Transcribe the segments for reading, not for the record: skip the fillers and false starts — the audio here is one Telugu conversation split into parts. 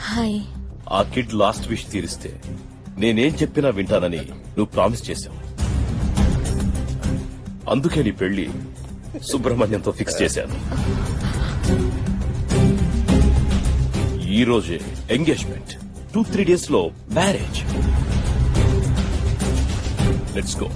హాయ్. ఆ కిడ్ లాస్ట్ విష్ తీరిస్తే నేనేం చెప్పినా వింటానని నువ్వు ప్రామిస్ చేశావు. అందుకే నీ పెళ్లి సుబ్రహ్మణ్యంతో ఫిక్స్ చేశాను. ఈ రోజే ఎంగేజ్మెంట్, 2-3 days లో మ్యారేజ్. Let's go.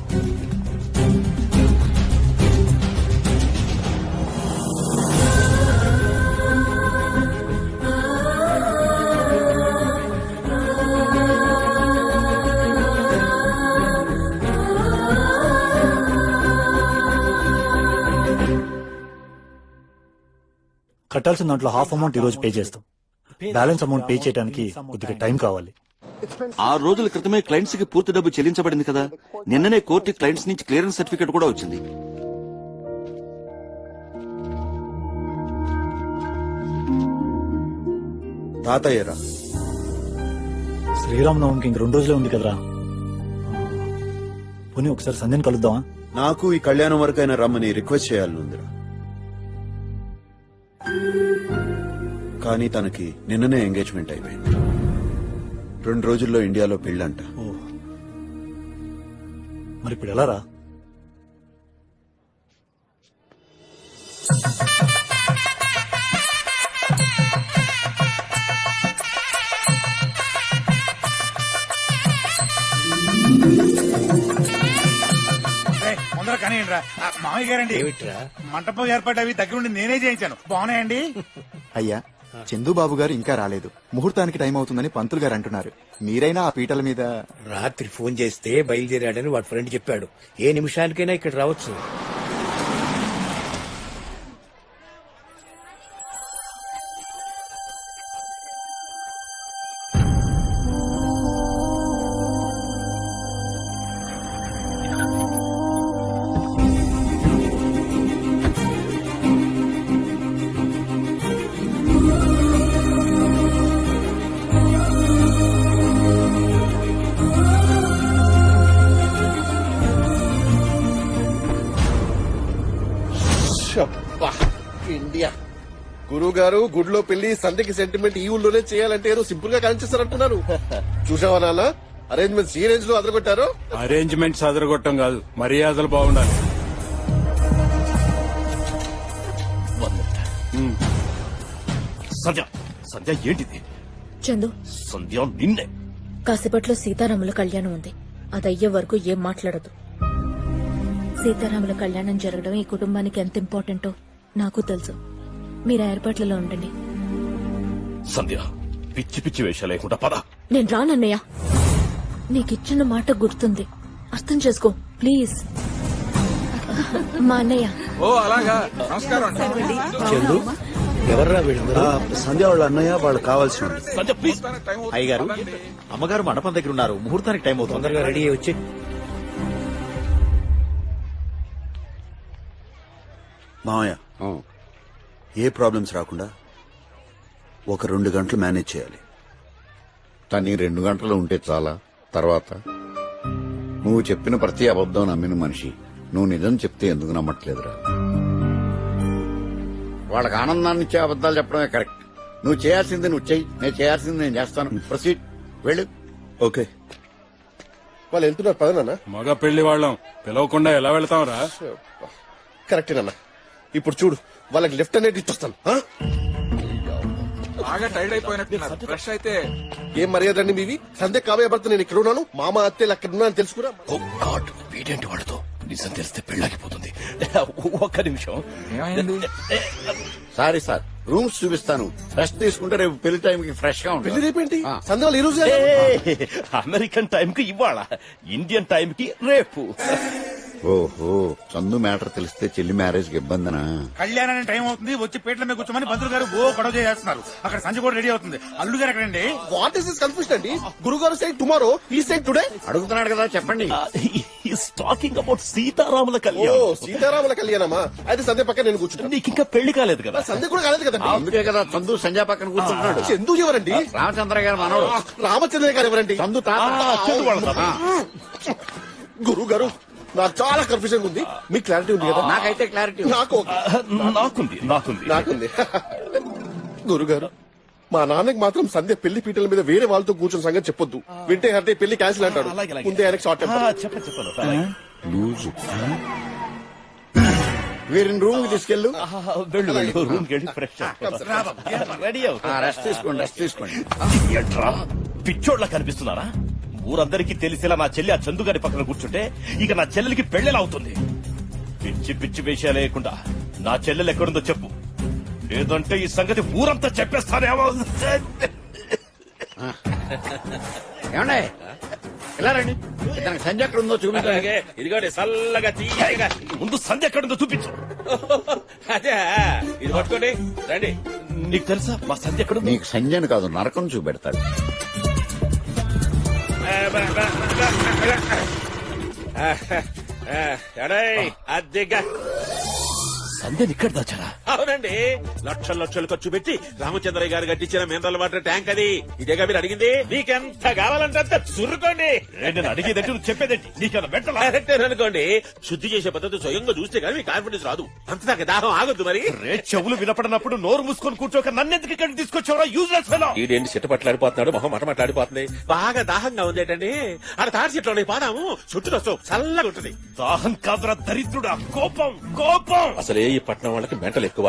కట్టాల్సిన దాంట్లో హాఫ్ అమౌంట్ ఈ రోజు పే చేస్తాం. బ్యాలెన్స్ అమౌంట్ పే చేయడానికి కొద్దిగా టైం కావాలి. 6 రోజుల క్రితమే క్లయింట్స్ కి పూర్తి డబ్బు చెల్లించబడింది కదా. నిన్ననే కోర్టు క్లయింట్స్ నుంచి క్లియరెన్స్ సర్టిఫికేట్ కూడా వచ్చింది. తాతయ్యరా, శ్రీరామనవమికి ఇంక 2 రోజులే ఉంది కదరా. పోనీ ఒకసారి సంధ్యని కలుద్దామా? నాకు ఈ కళ్యాణం వరకైనా రమ్మని రిక్వెస్ట్ చేయాలని ఉందిరా. కానీ తనకి నిన్ననే ఎంగేజ్మెంట్ అయిపోయింది. 2 రోజుల్లో ఇండియాలో పెళ్ళంట. మరి ఇప్పుడు ఎలా రా? ముందర కానీ మామయ్య గారండి, మంటపం ఏర్పాటు అవి దగ్గరుండి నేనే చేయించాను. బాగున్నాయండి. అయ్యా, చందుబాబు గారు ఇంకా రాలేదు. ముహూర్తానికి టైం అవుతుందని పంతులు గారు అంటున్నారు. మీరైనా ఆ పీటల మీద. రాత్రి ఫోన్ చేస్తే బయలుదేరాడని వాడి ఫ్రెండ్ చెప్పాడు. ఏ నిమిషానికైనా ఇక్కడ రావచ్చు. ఇండియా గురువు గారు గుడిలో పెళ్లి సంధ్యకి సెంటిమెంట్ ఈ ఊళ్ళోనే చేయాలంటే ఏదో సింపుల్ గా కనిపిస్తారంటున్నారు. చూసావా నాన్న, అరేంజ్మెంట్స్ ఈ రేంజ్ లో అదరగొట్టారు. అరేంజ్మెంట్స్ అదరగొట్టం కాదు, మర్యాదలు బాగుండాలి. సంధ్య, సంధ్య ఏంటిది? చందు, సంధ్య నిన్నే. కాసేపట్లో సీతారాముల కళ్యాణం ఉంది. అదయ్యే వరకు ఏం మాట్లాడదు. సీతారాముల కళ్యాణం జరగడం ఈ కుటుంబానికి ఎంత ఇంపార్టెంటో నాకు తెలుసు. మీరు ఏర్పాట్లలో ఉండండి. సంధ్య, పిచ్చి పిచ్చి వేషాలు లేకుండా పద. నేను రానన్నయ్య. నీకిచ్చిన మాట గుర్తుంది, అర్థం చేసుకో ప్లీజ్. మా అన్నయ్య. ఓ అలాగా, నమస్కారం. చందు, ఎవర్రా వీళ్ళందరూ? సంధ్య వాళ్ళ అన్నయ్య, వాళ్ళు కావాల్సిన వాళ్ళు. సంధ్య ప్లీజ్. అయ్యగారు, అమ్మగారు మండపం దగ్గర ఉన్నారు. ముహూర్తానికి టైం అవుతుంది. తొందరగా రెడీ అయ్యి వచ్చి. మామయ్య, ఏ ప్రాబ్లమ్స్ రాకుండా ఒక 2 గంటలు మేనేజ్ చేయాలి. తని 2 గంటలు ఉంటే చాలా. తర్వాత నువ్వు చెప్పిన ప్రతి అబద్ధం నమ్మిన మనిషి నువ్వు నిజం చెప్తే ఎందుకు నమ్మట్లేదురా? వాళ్ళకి ఆనందాన్ని ఇచ్చే అబద్దాలు చెప్పడమే కరెక్ట్. నువ్వు చేయాల్సింది నువ్వు చెయ్యి, నేను చేయాల్సింది నేను చేస్తాను. ప్రొసీడ్, వెళ్ళు. ఓకే, వాళ్ళు వెళ్తున్నారు పద నాన్న. మగ పెళ్లి వాళ్ళం పిలవకుండా ఎలా వెళ్తాం రా? కరెక్ట్ నాన్న. ఇప్పుడు చూడు, వాళ్ళకి లెఫ్ట్ అనేది ఇచ్చొస్తాను. బాగా టైర్డ్ అయిపోయినట్టున్నారు. ఫ్రెష్ అయితే ఏం మర్యాద అండి మీవి? సంధ్య కాబోయే భర్త నేను ఇక్కడ ఉన్నాను, మామ అత్తేలు అక్కడ ఉన్నా తెలుసుకురా. ఓ గాడ్, వీడేంటి వాడితో నిజం తెలిస్తే పెళ్ళాగిపోతుంది. ఒక్క నిమిషం. సారీ సార్, రూమ్స్ చూపిస్తాను. రెస్ట్ తీసుకుంటే రేపు పెళ్లి టైంకి ఫ్రెష్ గా పెళ్లి ఉంటుంది. రేపేంటి? సంధ్య వాళ్ళు ఈ రోజు అమెరికన్ టైం కి ఇవాళ, ఇండియన్ టైం కి రేపు. ఓహో, చందు మ్యాటర్ తెలిస్తే చెల్లి మ్యారేజ్ కి ఇబ్బందినా? కళ్యాణానికి టైం అవుతుంది, వచ్చి పేట్ల మీద కూర్చోమని పంతులు గారు ఓ గొడవ చేస్తున్నారు. అక్కడ సంజయ్ కూడా రెడీ అవుతుంది. అల్లుడు గారు ఎక్కడండి? వాట్ ఇస్ దిస్ కన్ఫ్యూజన్ అండి? గురుగారు సైడ్ టుమారో, ఈ సైడ్ టుడే. అడుగుతున్నాడు కదా, చెప్పండి. టాకింగ్ అబౌట్ సీతారాముల ఓ కళ్యాణం. సీతారాముల కళ్యాణమా? అయితే సంధ్య పక్కన నేను కూర్చుంటాను. నీకు ఇంకా పెళ్లి కాలేదు కదా? సంధ్య కూడా కాలేదు కదా. అందుకే కదా చందు సంజయ్ పక్కన కూర్చుంటున్నాడు. చందు ఎవరండి? రామచంద్ర గారు మనోడు. రామచంద్ర గారు ఎవరండి? చందు తాత. గురువు గారు, నాకు చాలా కన్ఫ్యూజన్ ఉంది. మీకు క్లారిటీ ఉంది కదా? నాకైతే క్లారిటీ నాకు నాకుంది. నాకుంది. గురుగారు, మా నాన్నకి మాత్రం సంధ్య పెళ్లి పీటల మీద వేరే వాళ్ళతో కూర్చొని సంగతి చెప్పొద్దు. వింటే హర్టే పెళ్లి క్యాన్సిల్ అంటాడు. ముందే ఆయనకి షార్ట్ టెంపర్. చెప్పను లూజు వీరిని రూమ్ కి తీసుకెళ్ళు. వెళ్ళు వెళ్ళు రూమ్ కి వెళ్ళి ఫ్రెష్ రెడీ రెస్ట్ తీసుకోండి, రెస్ట్ తీసుకోండి. పిచ్చోళ్ళ కనిపిస్తున్నారా? ఊరందరికీ తెలిసేలా నా చెల్లి ఆ చందుగారి పక్కన కూర్చుంటే ఇక నా చెల్లెలికి పెళ్ళెలా అవుతుంది? పిచ్చి పిచ్చి వేషాలు వేయకుండా నా చెల్లెలు ఎక్కడుందో చెప్పు, లేదంటే ఈ సంగతి ఊరంతా చెప్పేస్తానేమో. ఏమండే ఇలా రండి, ఇతనికి సంజయ్ ఎక్కడ ఉందో చూపించడానికి. ఇదిగోండి చల్లగా తీయగా. ముందు సంధ్య ఎక్కడుందో చూపించు. అదే ఇది పట్టుకోండి రండి. నీకు తెలుసా మా సంధ్య ఎక్కడ? నీకు సంజయ్ కాదు నరకం చూపెడతాడు. అద్దెగా సంధ్యని ఇక్కడ దాచారా? అవునండి, లక్షలు లక్షలు ఖర్చు పెట్టి రామచంద్రయ్య గారు కట్టించిన మినరల్ వాటర్ ట్యాంక్ అది. ఇదేగా మీరు అడిగింది. నీకెంత కావాలంటే అంత చురుకోండి. నేను అడిగేదంటే నువ్వు చెప్పేదేంటి? నీకన్నా బెట్టలా అనుకోండి. శుద్ధి చేసే పద్ధతి స్వయంగా చూస్తే కానీ మీ కాన్ఫిడెన్స్ రాదు. అంతదాకా దాహం ఆగొద్దు మరి. రే చెవులు వినపడినప్పుడు నోరు మూసుకొని కూర్చోక నన్నెందుకు ఇక్కడికి తీసుకొచ్చావరా? Useless fellow. ఈడేంటి చెట్టు పట్లాడిపోతున్నాడు, మొహం మట మాట్లాడిపోతుంది. బాగా దాహంగా ఉందేటండి. ఆడ తాడి చెట్లు పాదాము చుట్టూ వస్తావు చల్లగా ఉంటుంది. దాహం కాదురా దరిద్రుడా, కోపం కోపం. అసలే ఈ పట్నం వాళ్ళకి మెంటలు ఎక్కువ.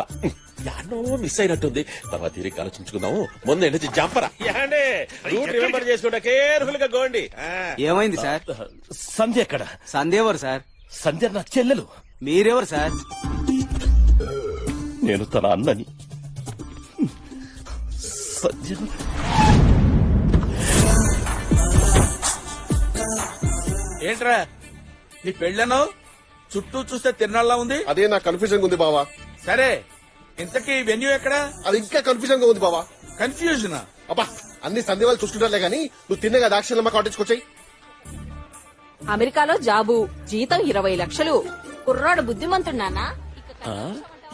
యాడో మిస్ అయినట్టుంది. తర్వాత తిరిగి ఆలోచించుకుందాము. ముందు ఏంటి జంపరా రిమెంబర్ చేసుకుంటా కేర్ఫుల్ గా గోండి. ఏమైంది సార్? సంధ్య ఎక్కడ? సంధ్య ఎవరు సార్? సంధ్య నా చెల్లెలు. మీరెవరు సార్? నేను తన అన్నని. సంధ్య ఏంట్రా నీ పెళ్ళను చుట్టూ చూస్తే తిరణాల్లా ఉంది. అదే నాకు కన్ఫ్యూజన్ ఉంది బావా. సరే ఇంతకీ వెన్యూ ఎక్కడ? అది ఇంకా కన్ఫ్యూజన్ గా ఉంది బావా. కన్ఫ్యూజన్ అబ్బా అన్ని సంధ్య వాళ్ళు చూసుకుంటారులే గానీ నువ్వు తిన్నగా దాక్షలమ్మ కాటేజ్కి వచ్చాయి. అమెరికాలో జాబు, జీతం 20 లక్షలు. కుర్రాడు బుద్ధిమంతున్నానా?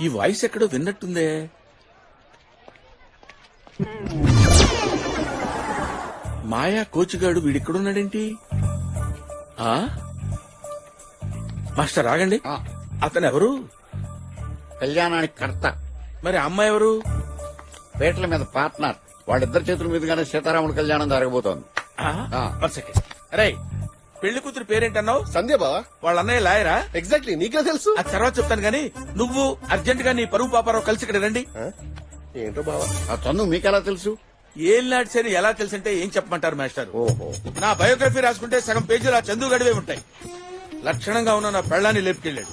ఈ వాయిస్ ఎక్కడో విన్నట్టుందే. మాయా కోచిగాడు వీడిక్కడున్నాడేంటి? మాస్టర్ ఆగండి. అతను ఎవరు? కళ్యాణానికి కర్త. మరి అమ్మాయి ఎవరు? పేటల మీద పార్ట్నర్. వాళ్ళిద్దరి చేతుల మీదుగానే సీతారాముల కళ్యాణం జరగబోతోంది. అరే పెళ్లి కూతురు పేరేంటన్నావు? సంధ్య బావా. వాళ్ళ అన్నయ్య లాయరా? ఎగ్జాక్ట్లీ, నీకే తెలుసు. అది తర్వాత చెప్తాను గానీ నువ్వు అర్జెంట్ గా నీ పరువు పాపారావు కలిసి ఇక్కడ రండి. ఏంటో బావా. ఆ చందు మీకెలా తెలుసు? ఏం లాడ్స్ అని ఎలా తెలుసంటే ఏం చెప్పమంటారు మాస్టర్? ఓహో, నా బయోగ్రఫీ రాసుకుంటే సగం పేజీలు ఆ చందు గడివే ఉంటాయి. లక్షణంగా ఉన్న నా పెళ్లాన్ని లేపుకెళ్ళాడు.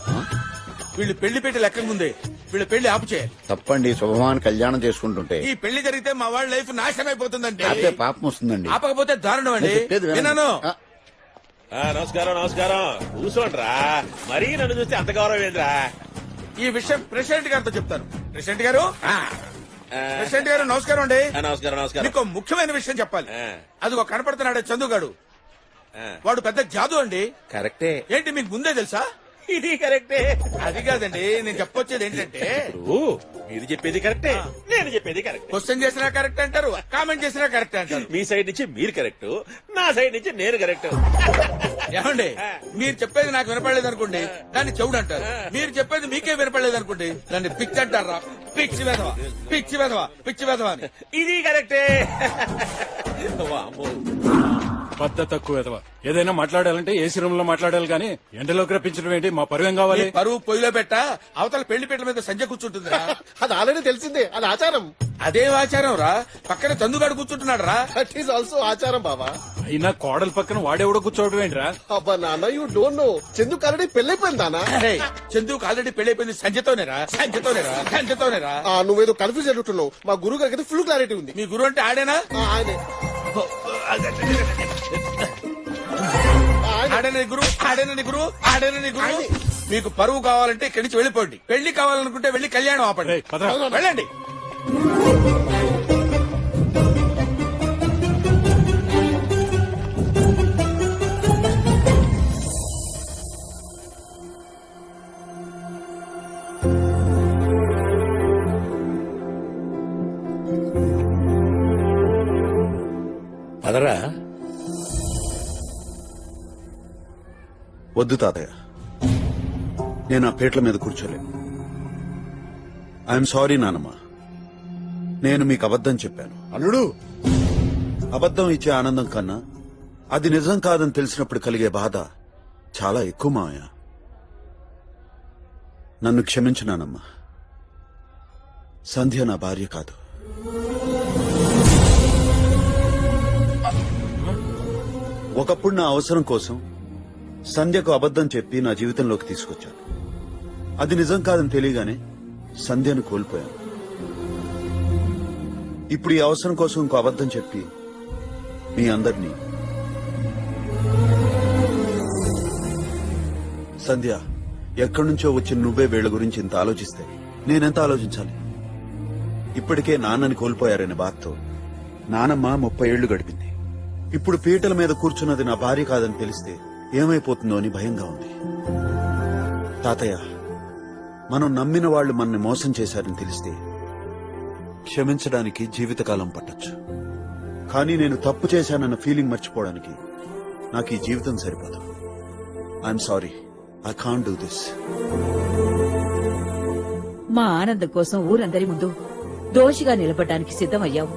వీళ్ళు పెళ్లి పెట్టి లెక్క ముందే వీళ్ళ పెళ్లి ఆపు చేయాలి. తప్పండి, శుభమాన్ కళ్యాణం చేసుకుంటుంటే ఈ పెళ్లి జరిగితే మా వాళ్ళ లైఫ్ నాశనం అయిపోతుందండి. అదే పాపం వస్తుందండి. ఆపకపోతే దారుణం అండి. విన్నాను. ఆ, నమస్కారం నమస్కారం. కూర్చోండ్రా. మరీ నన్ను చూస్తే అంత గౌరవం ఏంద్రా? ఈ విషయం ప్రెసిడెంట్ గారితో చెప్తాను. ప్రెసిడెంట్ గారు, ప్రెసిడెంట్ గారు నమస్కారం అండి. నమస్కారం నమస్కారం. మీకు ముఖ్యమైన విషయం చెప్పాలి. అదిగో కనపడుతున్నాడే చందుగాడు, వాడు పెద్ద జాదు అండి. కరెక్టే. ఏంటి మీకు ముందే తెలుసా? ఇది కరెక్టే. అది కాదండి, నేను చెప్పొచ్చేది ఏంటంటే మీరు చెప్పేది కరెక్టే, నేను చెప్పేది కరెక్ట్. క్వశ్చన్ చేసినా కరెక్ట్ అంటారు, కామెంట్ చేసినా కరెక్ట్ అంటారు. మీ సైడ్ నుంచి మీరు కరెక్ట్, నా సైడ్ నుంచి నేను కరెక్ట్. ఏమండి, మీరు చెప్పేది నాకు వినపడలేదు అనుకోండి, దాన్ని చెవుడు అంటారు. మీరు చెప్పేది మీకే వినపడలేదు అనుకోండి, దాన్ని పిచ్చి అంటారా? పిచ్చి వెధవా, పిచ్చి వెధవా, పిచ్చి వెధవా అని. ఇది కరెక్టే. పద్ధతి తక్కువ ఎదవా. ఏదైనా మాట్లాడాలంటే ఏసీ రూమ్ లో మాట్లాడాలి కానీ ఎండలోకి రప్పించడం ఏంటి? మా పరువేం కావాలి? పరువు పొయ్యిలో పెట్ట అవతల పెళ్లి పెట్టల మీద సంజయ్ కూర్చుంటుందిరా. అది ఆల్రెడీ తెలిసిందే, అది ఆచారం. అదేం ఆచారం రా? పక్కన చందుగాడు కూర్చుంటున్నాడు రా. దట్ ఈస్ ఆల్సో ఆచారం బావా. అయినా కోడల పక్కన వాడెవడో కూర్చోవడం ఏంట్రా? అబ్బా నాన్న, యూ డోంట్ నో. చందుకు ఆల్రెడీ పెళ్ళైపోయింది నాన్న. చందుకు ఆల్రెడీ పెళ్ళైపోయింది. సంజయ్తోనేరా, సంజయ్తోనేరా, సంజయ్తోనేరా. నువ్వేదో కన్ఫ్యూజ్ అంటున్నావు. మా గురువు గారికి అయితే ఫుల్ క్లారిటీ ఉంది. మీ గురువు అంటే ఆడేనా? ఆయనే. ఆడేనని గురువు, ఆడేనని గురువు, ఆడేనని గురువు. మీకు పరువు కావాలంటే ఇక్కడి నుంచి వెళ్ళిపోండి. పెళ్లి కావాలనుకుంటే వెళ్ళి కళ్యాణం ఆపండి. వెళ్ళండి. పదరా. వద్దు తాతయ్య, నేను ఆ పీటల మీద కూర్చోలేను. ఐఎమ్ సారీ నానమ్మ, నేను మీకు అబద్ధం చెప్పాను. అల్లుడు అబద్ధం ఇచ్చే ఆనందం కన్నా అది నిజం కాదని తెలిసినప్పుడు కలిగే బాధ చాలా ఎక్కువ మావయ్య. నన్ను క్షమించినానమ్మా. సంధ్య నా భార్య కాదు. ఒకప్పుడు నా అవసరం కోసం సంధ్యకు అబద్ధం చెప్పి నా జీవితంలోకి తీసుకొచ్చాను. అది నిజం కాదని తెలియగానే సంధ్యను కోల్పోయాను. ఇప్పుడు ఈ అవసరం కోసం ఇంకో అబద్ధం చెప్పి మీ అందరినీ సంధ్య ఎక్కడి నుంచో వచ్చిన నువ్వే వీళ్ల గురించి ఇంత ఆలోచిస్తే నేనెంత ఆలోచించాలి? ఇప్పటికే నాన్నని కోల్పోయారనే బాధతో నానమ్మ 30 ఏళ్లు గడిపింది. ఇప్పుడు పీటల మీద కూర్చున్నది నా భార్య కాదని తెలిస్తే ఏమైపోతుందో అని భయంగా ఉంది. తాతయ్య, మనం నమ్మిన వాళ్ళు మనని మోసం చేశారని తెలిస్తే క్షమించడానికి జీవితకాలం పట్టొచ్చు. కానీ నేను తప్పు చేశానన్న ఫీలింగ్ మర్చిపోవడానికి నాకు ఈ జీవితం సరిపోదు. I'm sorry, I can't do this. మా ఆనందం కోసం ఊరందరి ముందు దోషిగా నిలబడడానికి సిద్ధమయ్యావు.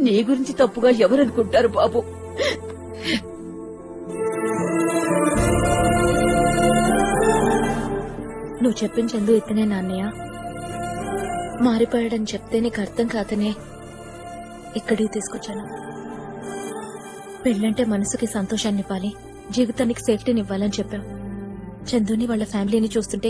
నీ గురించి తప్పుగా ఎవరనుకుంటారు బాబు? నువ్వు చెప్పిన చందు ఇతనే నాన్నయ్య. మారిపోయాడని చెప్తే నీకు అర్థం కాదనే ఇక్కడికి తీసుకొచ్చాను. పెళ్ళంటే మనసుకి సంతోషాన్ని ఇవ్వాలి, జీవితానికి సేఫ్టీని ఇవ్వాలని చెప్పావు. చందుని వాళ్ళ ఫ్యామిలీని చూస్తుంటే